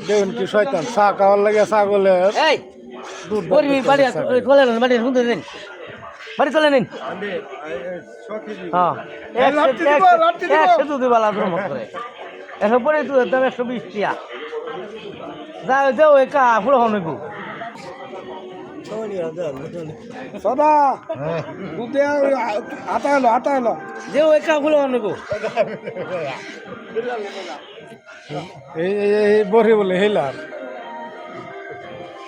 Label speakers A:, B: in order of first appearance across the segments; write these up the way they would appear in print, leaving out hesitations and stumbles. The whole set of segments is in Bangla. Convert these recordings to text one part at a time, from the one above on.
A: দেখুন কি শয়তান চা খাওয়ার লাগে ছাগলের
B: বাড়ি চলে নিন একশো পরে দাম 120 টিয়া যাও যাও একা ফুল হনগু
A: সদা দুধে আটা এলো
B: যেও একা ফুল হনগু
A: এই বড়ি বলে হেলার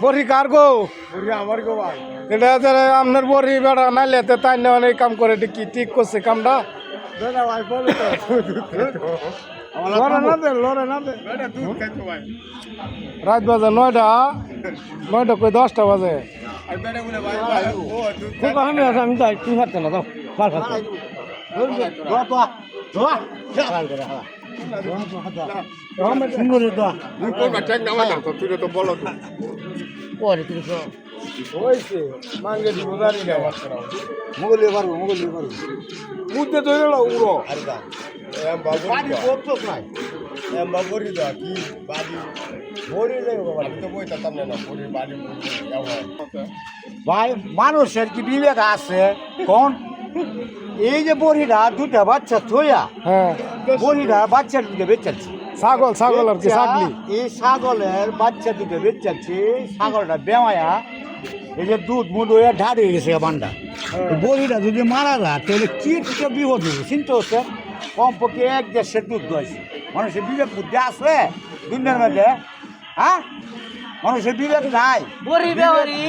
A: বড়ি কার গো বড়ি আমার গো ভাই এটা আপনার বড়ি বেড়া নাইলে তাই না অনেক কাম করে কি ঠিক করছে কামটা দাদা ভাই বলে রাত বাজে 9টা কই 10টা বাজে
B: খুব আমি আমি তো তুই হাতে না তো মাল খাতে
A: মুগলি পারবো বুঝতে তৈরি উড়ো
C: ভাই মানুষের কি বিবেক আছে কোন এই যে বড়িটা দুটা বাচ্চা থইয়া বড়িটা বাচ্চা দুটো বেচাচ্ছে
A: ছাগল আর কি ছাগলি
C: এই ছাগলের বাচ্চা দুটো বেচাচ্ছে ছাগলটা বেমায়া এই যে দুধ মুধ হয়ে ঢাড় হয়ে গেছে বান্ডা বড়িটা যদি মারা যায় তাহলে কি একটা বিপদ হবে চিন্তা হচ্ছে কমপক্ষে 1-1.5 দুধ দোয়াইছে মানুষের বিবেক বুদ্ধি আছে দুনিয়ার মধ্যে হ্যাঁ মানুষের বিবেক নাই
B: বড়ি বেওয়ারি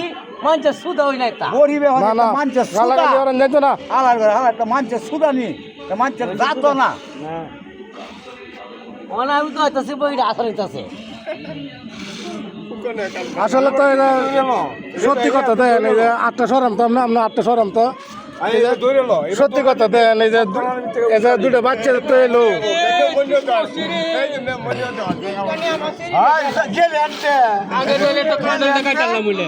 B: মানছে সুদা হই নাই তা
C: বড়ি বেওয়ারি মানছে সুদা
A: যেত না
C: হালার মানছে সুদা নি মানছে জাত না
B: মানে আমি তো হইতাছি বড়িটা আসলে হইতাছে
A: আসলে তো এটা সত্যি কথা দেন এই যে 8টা সরাম তো আমরা 8টা সরাম তো সত্যি কথা দেন এই যে দুটো বাচ্চা তো এলো
B: আগে তো কাটলাম বলে